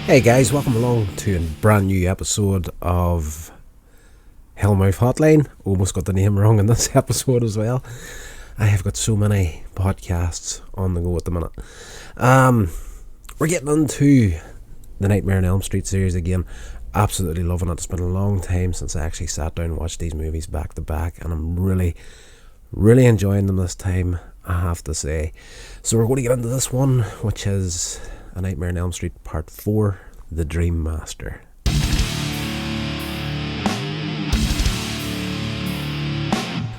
Hey guys, welcome along to a brand new episode of Hellmouth Hotline. Almost got the name wrong in this episode as well. I have got so many podcasts on the go at the minute. We're getting into the Nightmare on Elm Street series again. Absolutely loving it. It's been a long time since I actually sat down and watched these movies back to back, and I'm really enjoying them this time, I have to say. So we're going to get into this one, which is A Nightmare on Elm Street Part 4, The Dream Master.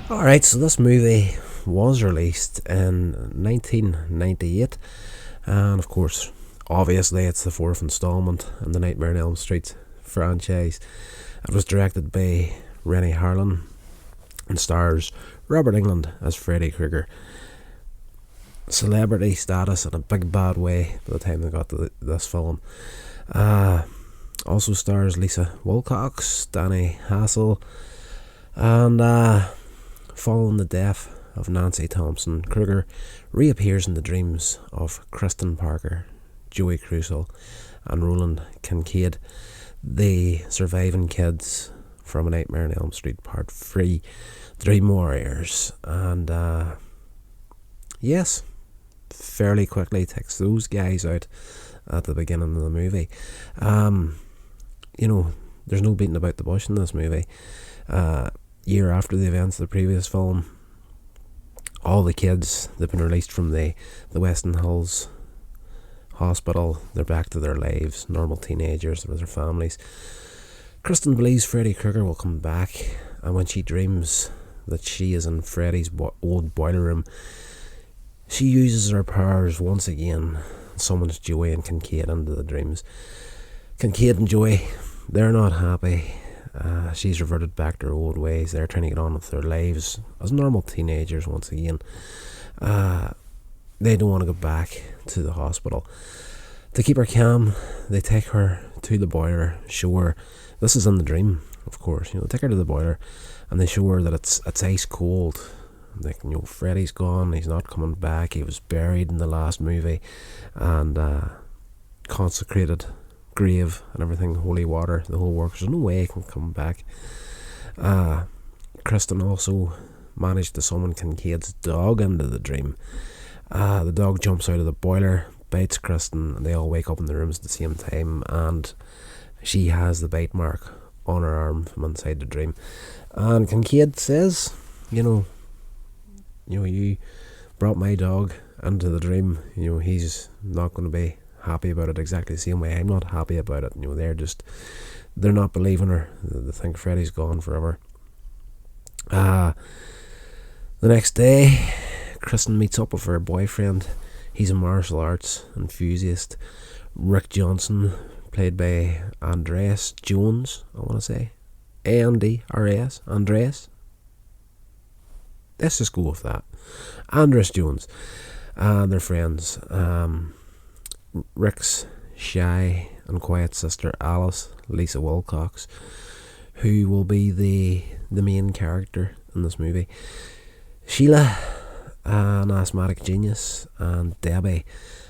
Alright, so this movie was released in 1998, and of course, obviously it's the fourth installment in the Nightmare on Elm Street franchise. It was directed by Rennie Harlan and stars Robert Englund as Freddy Krueger. Celebrity status in a big bad way by the time they got to this film. Also stars Lisa Wilcox, Danny Hassel, and following the death of Nancy Thompson, Krueger reappears in the dreams of Kristen Parker, Joey Crusoe, and Roland Kincaid, the surviving kids from A Nightmare on Elm Street Part 3, Dream Warriors. And yes, fairly quickly takes those guys out at the beginning of the movie. There's no beating about the bush in this movie. Year after the events of the previous film, all the kids, they've been released from the Weston Hills hospital. They're back to their lives, normal teenagers with their families. Kristen believes Freddy Krueger will come back, and when she dreams that she is in Freddy's old boiler room, she uses her powers once again, summons Joey and Kincaid into the dreams. Kincaid and Joey, they're not happy. She's reverted back to her old ways. They're trying to get on with their lives as normal teenagers once again. They don't want to go back to the hospital. To keep her calm, they take her to the boiler, show her, this is in the dream, of course, take her to the boiler, and they show her that it's ice cold. Like, Freddy's gone, he's not coming back, he was buried in the last movie, and consecrated grave and everything, holy water, the whole works. There's no way he can come back. Kristen also managed to summon Kincaid's dog into the dream. The dog jumps out of the boiler, bites Kristen, and they all wake up in the rooms at the same time, and she has the bite mark on her arm from inside the dream. And Kincaid says, you brought my dog into the dream. He's not going to be happy about it exactly the same way I'm not happy about it. They're not believing her. They think Freddy's gone forever. The next day, Kristen meets up with her boyfriend. He's a martial arts enthusiast, Rick Johnson, played by Andreas Jones, I want to say. A-N-D-R-A-S, Andreas. Let's just go with that. Andreas Jones. And their friends. Rick's shy and quiet sister Alice, Lisa Wilcox, who will be the main character in this movie. Sheila, an asthmatic genius, and Debbie,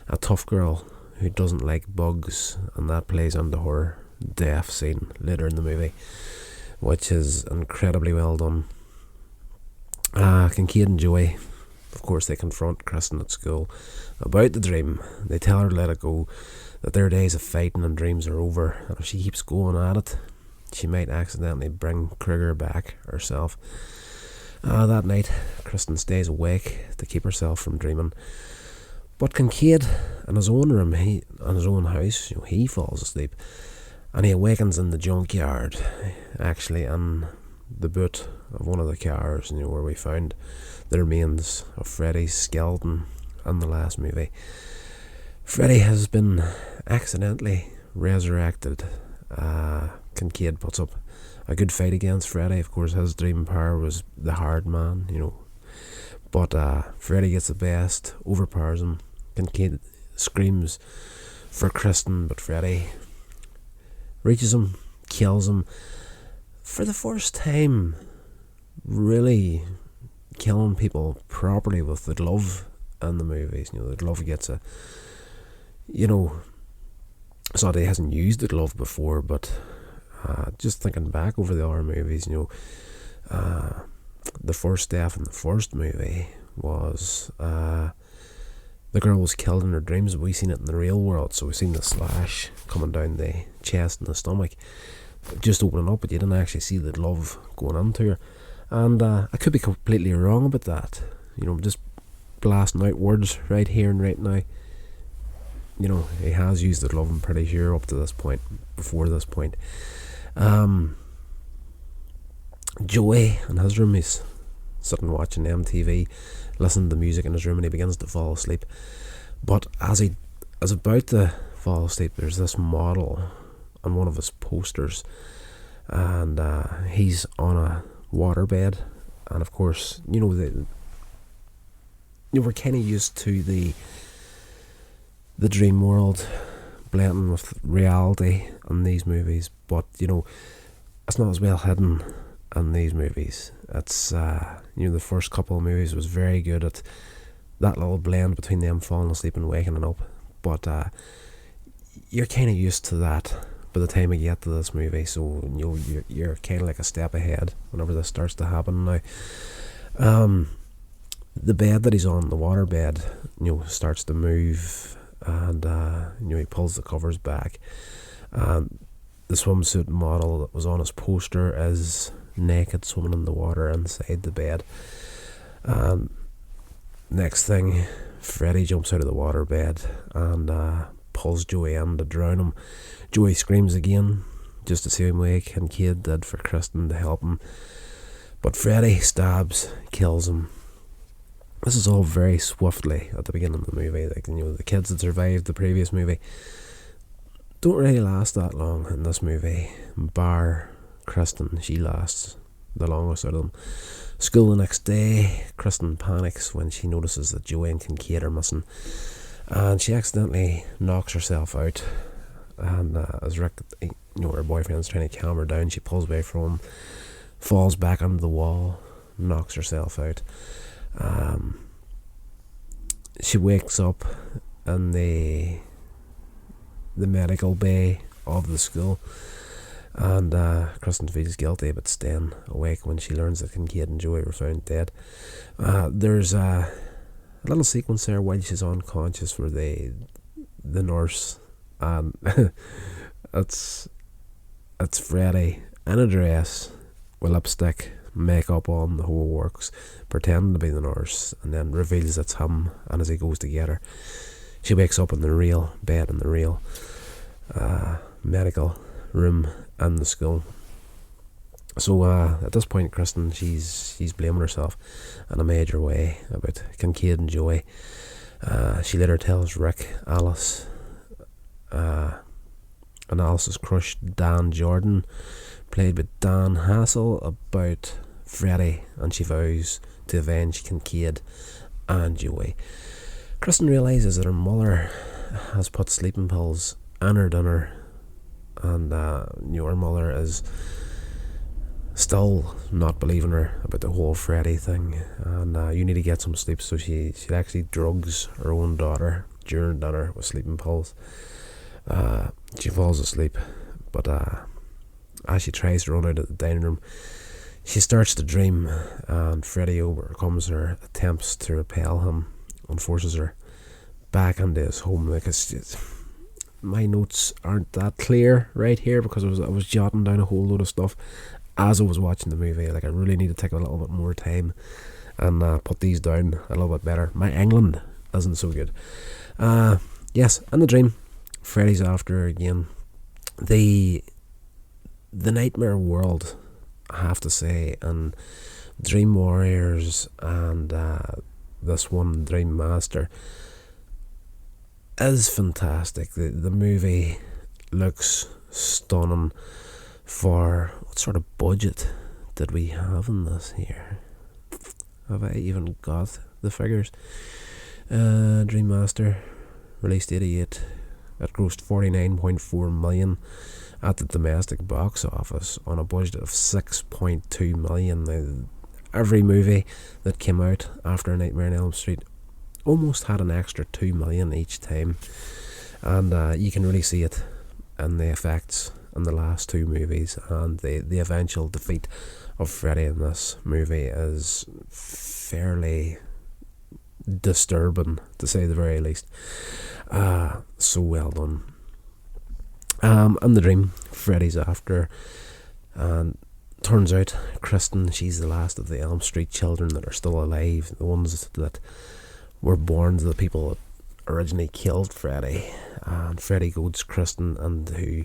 a tough girl who doesn't like bugs, and that plays into her death scene later in the movie, which is incredibly well done. Kincaid and Joey, of course, they confront Kristen at school about the dream. They tell her to let it go, that their days of fighting and dreams are over, and if she keeps going at it, she might accidentally bring Krueger back herself. That night, Kristen stays awake to keep herself from dreaming. But Kincaid, in his own room, in his own house, he falls asleep, and he awakens in the junkyard, actually in the boot of one of the cars, where we found the remains of Freddy's skeleton in the last movie. Freddy has been accidentally resurrected. Kincaid puts up a good fight against Freddy. Of course, his dream power was the hard man, but Freddy gets the best, overpowers him. Kincaid screams for Kristen, but Freddy reaches him, kills him. For the first time, really killing people properly with the glove in the movies. The glove gets it's not that he hasn't used the glove before, but just thinking back over the horror movies, the first death in the first movie was the girl was killed in her dreams. We seen it in the real world, so we seen the slash coming down the chest and the stomach, just opening up, but you didn't actually see the glove going into her. And I could be completely wrong about that. Just blasting out words right here and right now. He has used the glove, I'm pretty sure, up to this point, before this point. Joey in his room, he's sitting watching MTV, listening to music in his room, and he begins to fall asleep. But as he is about to fall asleep, there's this model on one of his posters, and he's on a waterbed. And of course, we're kind of used to the dream world blending with reality in these movies, but it's not as well hidden in these movies. It's the first couple of movies was very good at that little blend between them falling asleep and waking up, but you're kind of used to that by the time you get to this movie, so you're kind of like a step ahead whenever this starts to happen now. The bed that he's on, the water bed, starts to move, and he pulls the covers back, and the swimsuit model that was on his poster is naked, swimming in the water inside the bed. And next thing, Freddy jumps out of the water bed and pulls Joey in to drown him. Joey screams again, just the same way Kincaid did for Kristen to help him, but Freddy stabs, kills him. This is all very swiftly at the beginning of the movie. The kids that survived the previous movie don't really last that long in this movie, bar Kristen. She lasts the longest out of them. School the next day, Kristen panics when she notices that Joey and Kincaid are missing, and she accidentally knocks herself out. And as Rick, her boyfriend's trying to calm her down, she pulls away from him, falls back onto the wall, knocks herself out. She wakes up in the medical bay of the school, and Kristen feels guilty about staying awake when she learns that Kincaid and Joey were found dead. There's a little sequence there while she's unconscious where the nurse, and it's Freddy in a dress with lipstick, makeup on, the whole works, pretending to be the nurse, and then reveals it's him. And as he goes to get her, she wakes up in the real bed in the real medical room in the school. So at this point, Kristen, she's blaming herself in a major way about Kincaid and Joey. She later tells Rick Alice's crush Dan Jordan, played by Dan Hassel, about Freddy, and she vows to avenge Kincaid and Joey. Kristen realises that her mother has put sleeping pills in her dinner, and her mother is still not believing her about the whole Freddy thing, and you need to get some sleep, so she actually drugs her own daughter during dinner with sleeping pills. She falls asleep, but as she tries to run out of the dining room, she starts to dream, and Freddy overcomes her, attempts to repel him, and forces her back into his home. My notes aren't that clear right here because I was jotting down a whole load of stuff as I was watching the movie. I really need to take a little bit more time and put these down a little bit better. My England isn't so good. Yes, in the dream, Freddy's after her again. The nightmare world, I have to say, and Dream Warriors and this one, Dream Master, is fantastic. The movie looks stunning. For what sort of budget did we have in this here? Have I even got the figures? Dream Master, released 88. It grossed 49.4 million at the domestic box office on a budget of 6.2 million. Now, every movie that came out after Nightmare on Elm Street almost had an extra 2 million each time, and you can really see it and the effects in the last two movies, and the eventual defeat of Freddy in this movie is fairly disturbing, to say the very least. So well done. In the dream, Freddy's after, and turns out Kristen, she's the last of the Elm Street children that are still alive, the ones that were born to the people that originally killed Freddy. And Freddy goads Kristen, and who,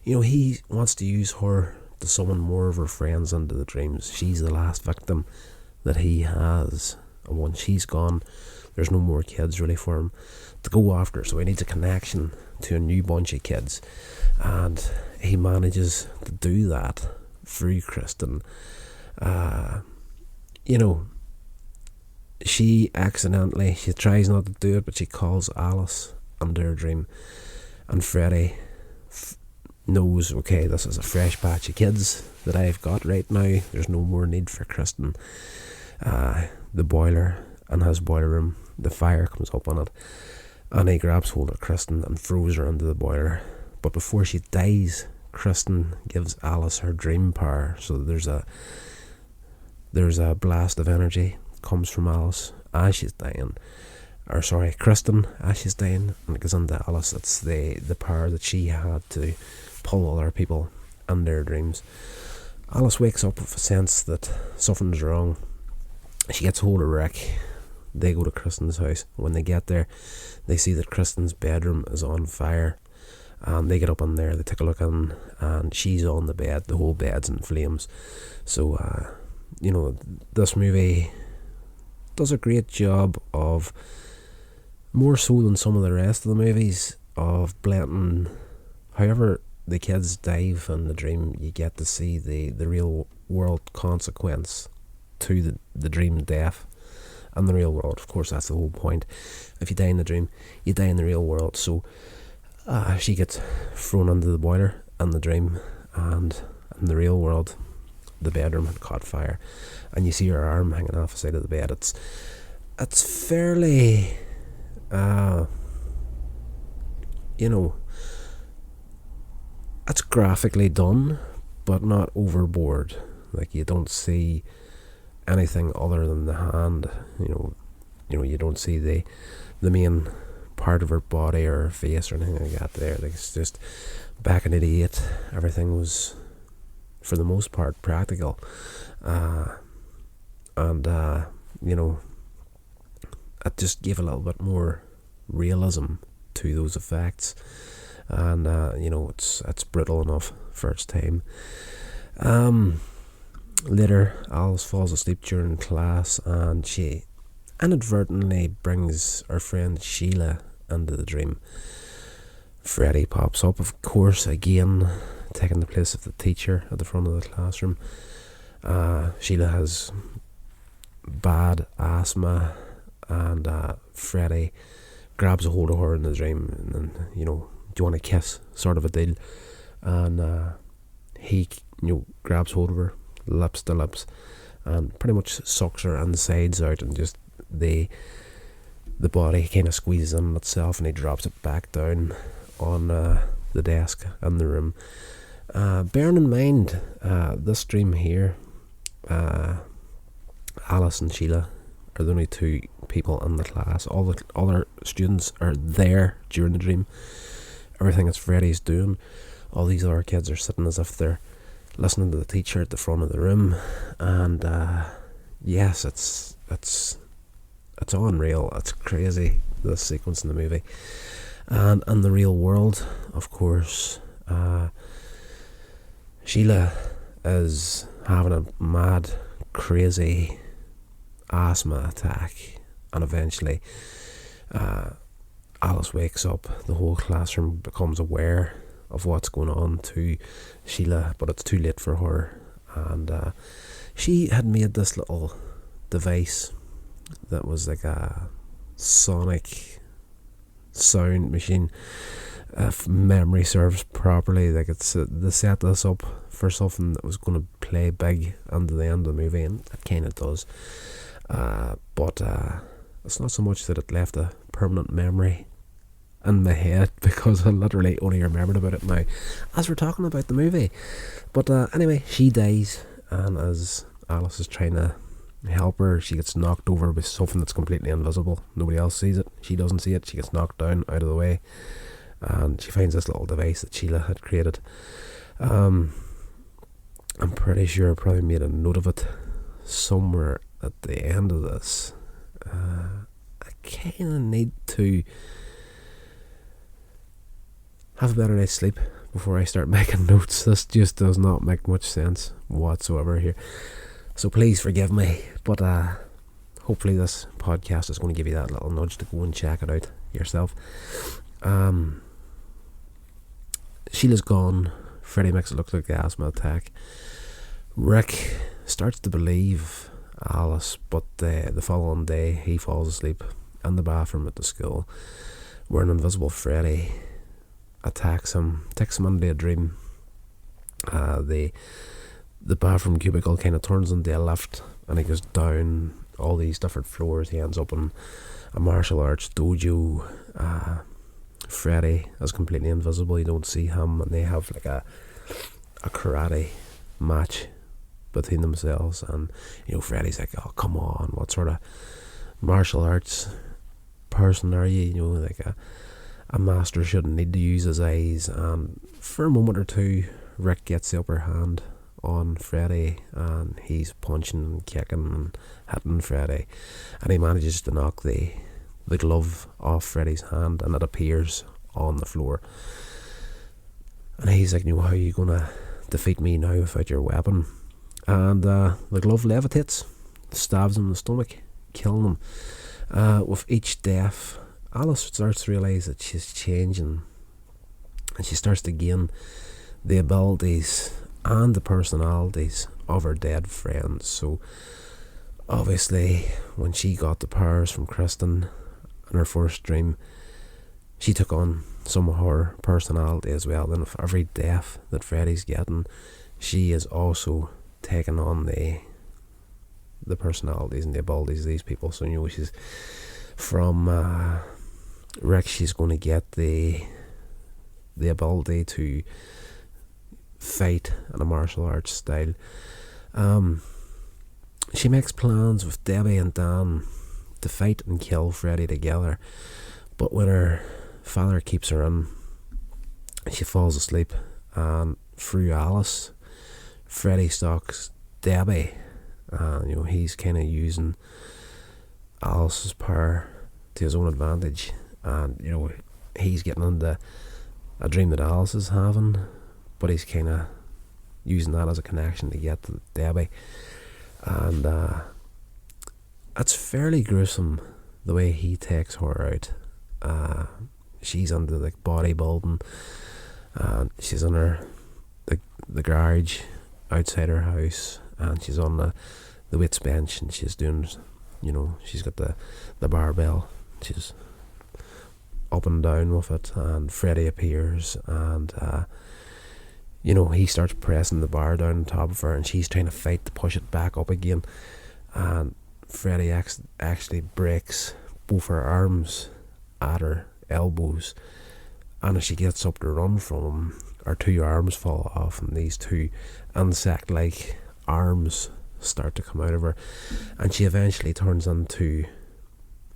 he wants to use her to summon more of her friends into the dreams. She's the last victim that he has, and once she's gone, there's no more kids really for him to go after, so he needs a connection to a new bunch of kids, and he manages to do that through Kristen. She accidentally, she tries not to do it, but she calls Alice under her dream, and Freddy knows, okay, this is a fresh batch of kids that I've got right now, there's no more need for Kristen. The boiler in his boiler room, the fire comes up on it, and he grabs hold of Kristen and throws her into the boiler. But before she dies, Kristen gives Alice her dream power, so there's a blast of energy comes from Alice as she's dying, Kristen as she's dying, and it goes into Alice. It's the power that she had to pull other people in their dreams. Alice wakes up with a sense that something's wrong. She gets hold of Rick. They go to Kristen's house. When they get there, they see that Kristen's bedroom is on fire, and they get up in there, they take a look in, and she's on the bed. The whole bed's in flames. So this movie does a great job of, more so than some of the rest of the movies, of blending. However the kids dive in the dream, you get to see the real world consequence to the dream death in the real world. Of course, that's the whole point. If you die in the dream, you die in the real world. So she gets thrown into the boiler in the dream, and in the real world, the bedroom had caught fire, and you see her arm hanging off the side of the bed. It's fairly, it's graphically done, but not overboard. Like, you don't see anything other than the hand. You don't see the main part of her body or her face or anything like that there. Like, it's just, back in '88, everything was, for the most part, practical. It just gave a little bit more realism to those effects. And it's brutal enough for its time. Later, Alice falls asleep during class, and she inadvertently brings her friend Sheila into the dream. Freddy pops up, of course, again, taking the place of the teacher at the front of the classroom. Sheila has bad asthma, and Freddy grabs a hold of her in the dream, and then, do you want a kiss, sort of a deal. And he grabs hold of her, lips to lips, and pretty much sucks her insides out, and just the body kind of squeezes in itself, and he drops it back down on the desk in the room. Bearing in mind, this dream here, Alice and Sheila are the only two people in the class. All the other students are there during the dream. Everything that Freddy's doing, all these other kids are sitting as if they're listening to the teacher at the front of the room. And yes, it's unreal. It's crazy, this sequence in the movie. And in the real world, of course, Sheila is having a mad, crazy asthma attack, and eventually Alice wakes up. The whole classroom becomes aware of what's going on to Sheila, but it's too late for her. And she had made this little device that was like a sonic sound machine, if memory serves properly. Like, they set this up for something that was going to play big into the end of the movie, and it kind of does. But it's not so much that it left a permanent memory in my head because I literally only remembered about it now as we're talking about the movie. But anyway, she dies, and as Alice is trying to help her, she gets knocked over by something that's completely invisible. Nobody else sees it. She doesn't see it. She gets knocked down out of the way, and she finds this little device that Sheila had created. I'm pretty sure I probably made a note of it somewhere at the end of this. I kind of need to have a better night's sleep before I start making notes. This just does not make much sense whatsoever here. So please forgive me, but hopefully this podcast is going to give you that little nudge to go and check it out yourself. Sheila's gone. Freddy makes it look like the asthma attack. Rick starts to believe Alice, but the following day he falls asleep in the bathroom at the school where an invisible Freddy attacks him, takes him into a dream. The bathroom cubicle kind of turns into a lift, and he goes down all these different floors. He ends up in a martial arts dojo. Freddy is completely invisible. You don't see him, and they have like a karate match between themselves. And Freddy's like, "Oh, come on, what sort of martial arts person are you? Like a master shouldn't need to use his eyes." And for a moment or two, Rick gets the upper hand on Freddy, and he's punching and kicking and hitting Freddy, and he manages to knock the glove off Freddy's hand, and it appears on the floor. And he's like, "How are you gonna defeat me now without your weapon?" And the glove levitates, stabs him in the stomach, killing him. With each death, Alice starts to realise that she's changing, and she starts to gain the abilities and the personalities of her dead friends. So obviously when she got the powers from Kristen in her first dream, she took on some of her personality as well. And with every death that Freddy's getting, she is also taking on the personalities and the abilities of these people. So she's from Rick, she's going to get the ability to fight in a martial arts style. She makes plans with Debbie and Dan to fight and kill Freddy together, but when her father keeps her in, she falls asleep, and through Alice, Freddy stalks Debbie. He's kind of using Alice's power to his own advantage, and he's getting into a dream that Alice is having, but he's kind of using that as a connection to get to Debbie. And it's fairly gruesome the way he takes her out. She's into like bodybuilding, and she's in the garage outside her house, and she's on the weights bench, and she's doing, she's got the barbell, she's up and down with it, and Freddy appears, and he starts pressing the bar down on top of her, and she's trying to fight to push it back up again, and Freddy actually breaks both her arms at her elbows, and as she gets up to run from him, her two arms fall off, and these two insect-like arms start to come out of her, and she eventually turns into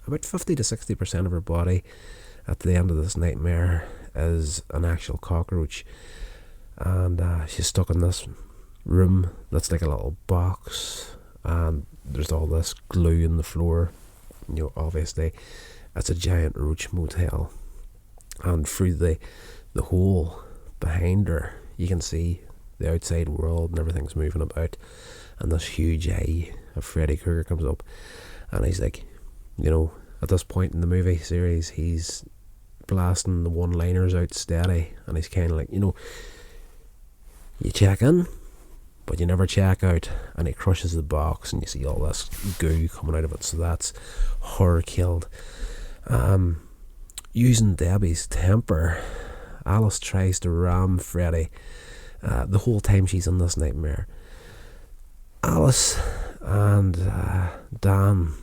about 50 to 60% of her body at the end of this nightmare is an actual cockroach. And she's stuck in this room that's like a little box, and there's all this glue in the floor. Obviously it's a giant roach motel, and through the hole behind her you can see the outside world, and everything's moving about, and this huge eye of Freddy Krueger comes up, and he's like, at this point in the movie series, he's blasting the one-liners out steady, and he's kind of like, you check in, but you never check out, and he crushes the box, and you see all this goo coming out of it. So that's her killed. Using Debbie's temper, Alice tries to ram Freddy the whole time she's in this nightmare. Alice and Dan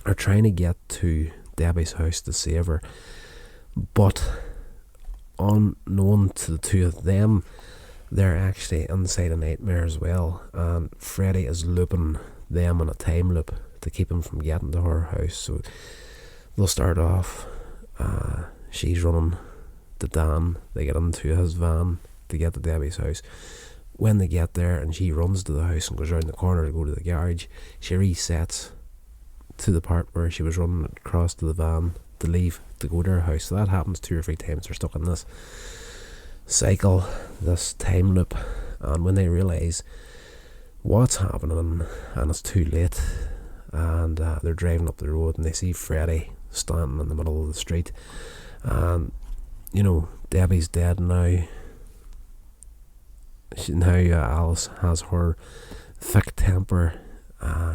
are trying to get to Debbie's house to save her, But unknown to the two of them, they're actually inside a nightmare as well, and Freddy is looping them in a time loop to keep him from getting to her house. So they'll start off, she's running to Dan, they get into his van to get to Debbie's house. When they get there and she runs to the house and goes around the corner to go to the garage, she resets to the part where she was running across to the van to leave to go to her house. So that happens 2 or 3 times. They're stuck in this cycle, this time loop, and when they realise what's happening and it's too late, and they're driving up the road and they see Freddy standing in the middle of the street, and Debbie's dead now. Alice has her thick temper.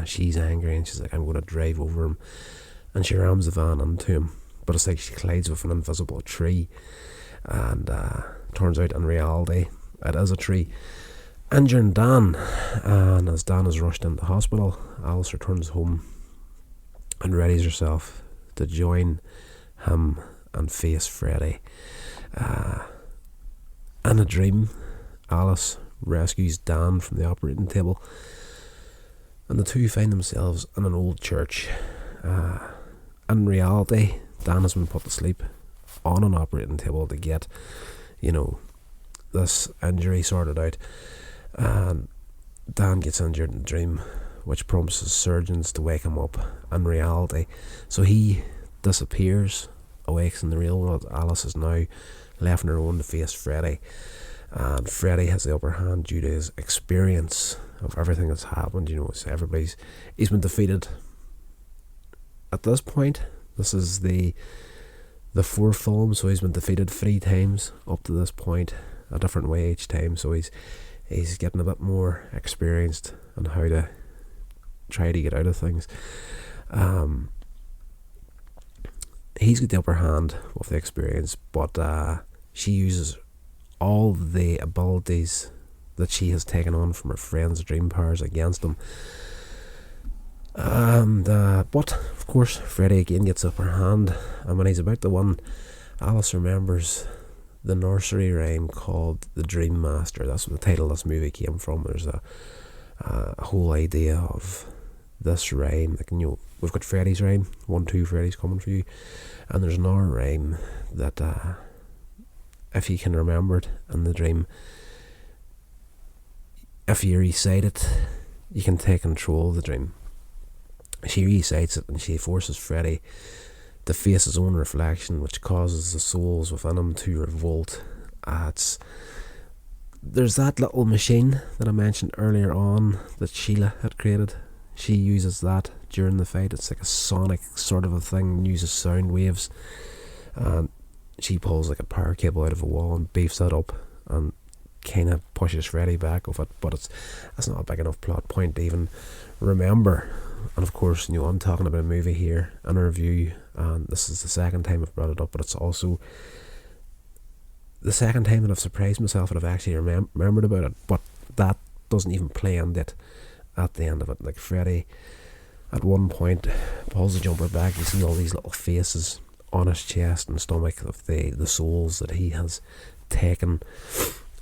She's angry and she's like, I'm going to drive over him, and she rams the van into him, but it's like she collides with an invisible tree, and turns out in reality it is a tree, injuring Dan. And as Dan is rushed into hospital, Alice returns home and readies herself to join him and face Freddy. In a dream, Alice rescues Dan from the operating table, and the two find themselves in an old church. In reality, Dan has been put to sleep on an operating table to get, this injury sorted out, and Dan gets injured in the dream, which prompts his surgeons to wake him up in reality. So he disappears, awakes in the real world. Alice is now left on her own to face Freddy, and Freddy has the upper hand due to his experience of everything that's happened. He's been defeated. At this point, this is the 4th film, so he's been defeated 3 times up to this point, a different way each time. So he's getting a bit more experienced on how to try to get out of things. He's got the upper hand with the experience, but she uses all the abilities that she has taken on from her friend's dream powers against him. And but of course Freddy again gets upper hand, and when he's about to win, Alice remembers the nursery rhyme called The Dream Master. That's what the title of this movie came from. There's a whole idea of this rhyme. We've got Freddy's rhyme, 1, 2, Freddy's coming for you, and there's another rhyme that if you can remember it in the dream, if you recite it, you can take control of the dream. She recites it and she forces Freddy to face his own reflection, which causes the souls within him to revolt. There's that little machine that I mentioned earlier on that Sheila had created. She uses that during the fight. It's like a sonic sort of a thing, uses sound waves, and she pulls like a power cable out of a wall and beefs that up and kind of pushes Freddy back with it. But it's not a big enough plot point to even remember. And of course, I'm talking about a movie here in a review, and this is the 2nd time I've brought it up, but it's also the 2nd time that I've surprised myself that I've actually remembered about it. But that doesn't even play on it at the end of it. Like Freddy at one point pulls the jumper back, you see all these little faces on his chest and stomach of the souls that he has taken,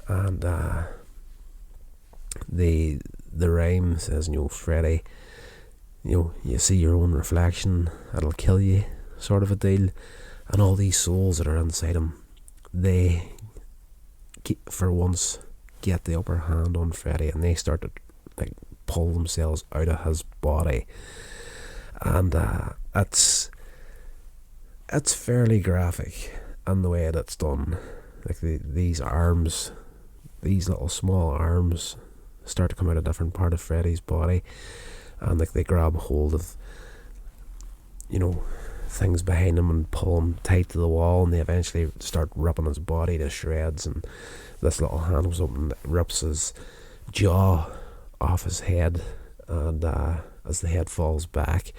and the rhyme says, Freddy, you see your own reflection, it'll kill you, sort of a deal. And all these souls that are inside him, they for once get the upper hand on Freddy, and they start to pull themselves out of his body. And it's fairly graphic in the way that it's done. These arms, these little small arms, start to come out a different part of Freddy's body, and they grab hold of things behind him and pull him tight to the wall, and they eventually start ripping his body to shreds. And this little hand was open that rips his jaw off his head, and as the head falls back,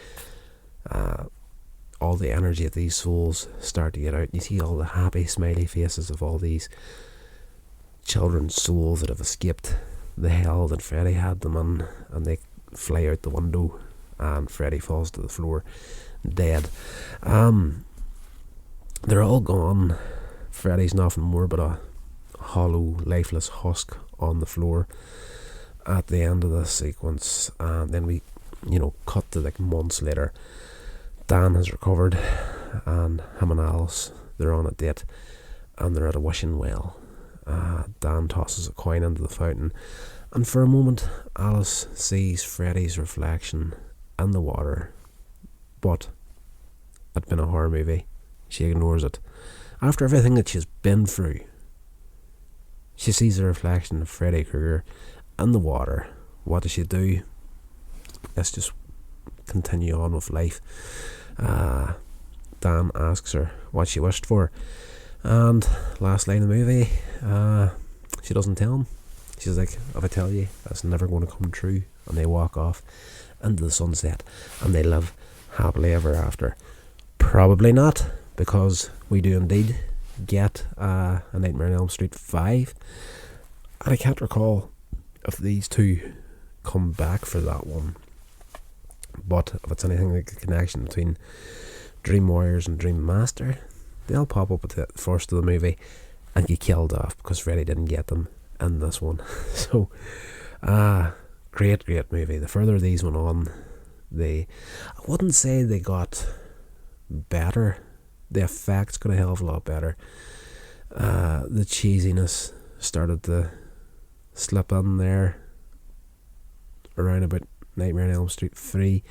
all the energy of these souls start to get out. You see all the happy smiley faces of all these children's souls that have escaped the hell that Freddy had them in, and they fly out the window, and Freddy falls to the floor dead. They're all gone. Freddy's nothing more but a hollow, lifeless husk on the floor at the end of this sequence. And then we, cut to like months later. Dan has recovered, and him and Alice, they're on a date, and they're at a wishing well. Dan tosses a coin into the fountain, and for a moment Alice sees Freddy's reflection in the water, but it's been a horror movie. She ignores it. After everything that she's been through, she sees the reflection of Freddy Krueger in the water. What does she do? Let's just continue on with life. Dan asks her what she wished for, and last line of the movie, she doesn't tell him. She's like, if I tell you, that's never going to come true. And they walk off into the sunset, and they live happily ever after. Probably not, because we do indeed get a Nightmare on Elm Street 5, and I can't recall if these two come back for that one. But if it's anything like a connection between Dream Warriors and Dream Master, they'll pop up at the first of the movie and get killed off because Freddy didn't get them in this one. So, great movie. The further these went on, I wouldn't say they got better. The effects got a hell of a lot better. The cheesiness started to slip in there around about Nightmare on Elm Street 3,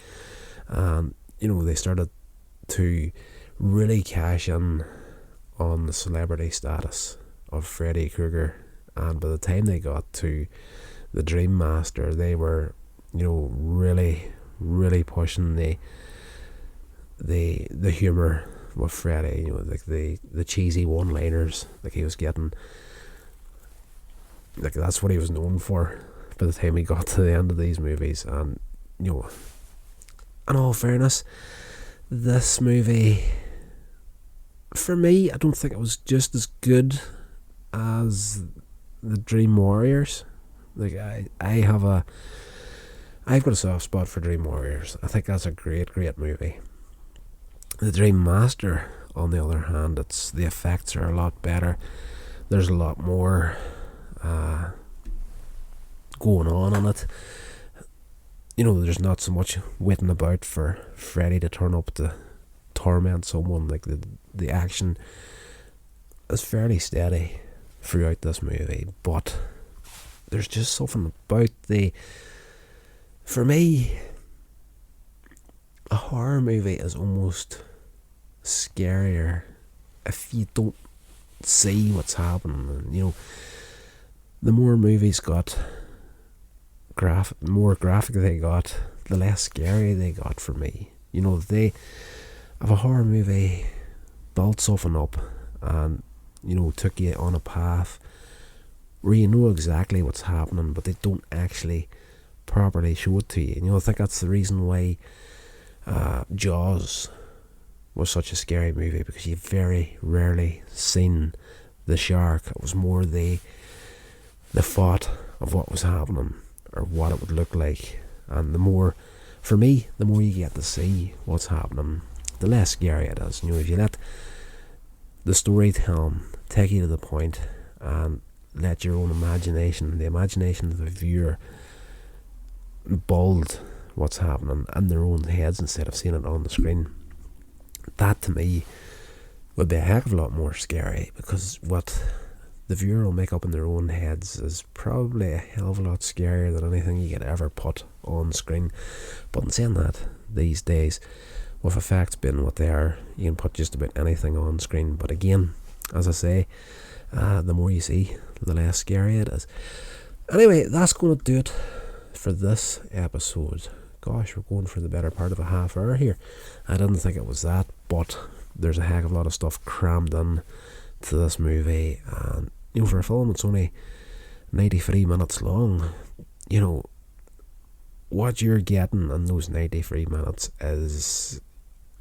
and they started to really cash in on the celebrity status of Freddy Krueger, and by the time they got to the Dream Master, they were really pushing the humour with Freddy, like the cheesy one-liners like he was getting. Like that's what he was known for by the time he got to the end of these movies. And in all fairness, this movie, for me, I don't think it was just as good as the Dream Warriors. Like I've got a soft spot for Dream Warriors. I think that's a great movie. The Dream Master, on the other hand, the effects are a lot better. There's a lot more going on in it. There's not so much waiting about for Freddy to turn up to torment someone. Like the action is fairly steady throughout this movie, but there's just something about for me, a horror movie is almost scarier if you don't see what's happening. And, the more movies got more graphic they got, the less scary they got for me. If a horror movie built something up and took you on a path where you know exactly what's happening, but they don't actually properly show it to you. I think that's the reason why Jaws was such a scary movie, because you very rarely seen the shark. It was more the thought of what was happening or what it would look like. And the more you get to see what's happening, the less scary it is. If you let the storytelling take you to the point and let your own imagination, the imagination of the viewer, build what's happening in their own heads instead of seeing it on the screen, that to me would be a heck of a lot more scary, because what the viewer will make up in their own heads is probably a hell of a lot scarier than anything you could ever put on screen. But in saying that, these days, with effects being what they are, you can put just about anything on screen. But again, as I say, the more you see, the less scary it is. Anyway, that's going to do it for this episode. Gosh, we're going for the better part of a half hour here. I didn't think it was that, but there's a heck of a lot of stuff crammed in to this movie. And for a film it's only 93 minutes long, what you're getting in those 93 minutes is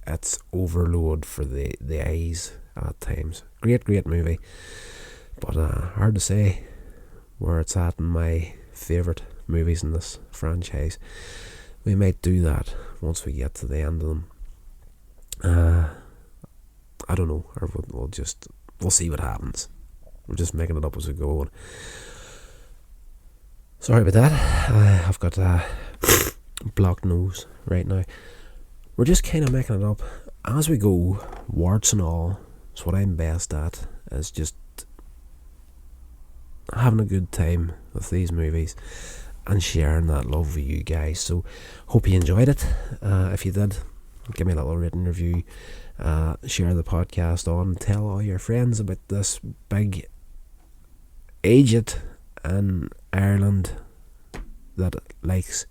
it's overload for the eyes at times. Great movie, but hard to say where it's at in my favourite movies in this franchise. We might do that once we get to the end of them. I don't know, or we'll see what happens. We're just making it up as we go. Sorry about that. I've got a blocked nose right now. We're just kind of making it up as we go, warts and all. It's what I'm best at, is just having a good time with these movies and sharing that love with you guys. So hope you enjoyed it. If you did, give me a little written review, share the podcast on, tell all your friends about this big agent in Ireland that likes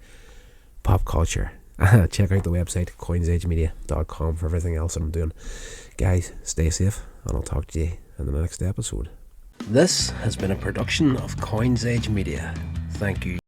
pop culture. Check out the website coinsagemedia.com for everything else I'm doing. Guys, stay safe, and I'll talk to you in the next episode. This has been a production of Coins Age Media. Thank you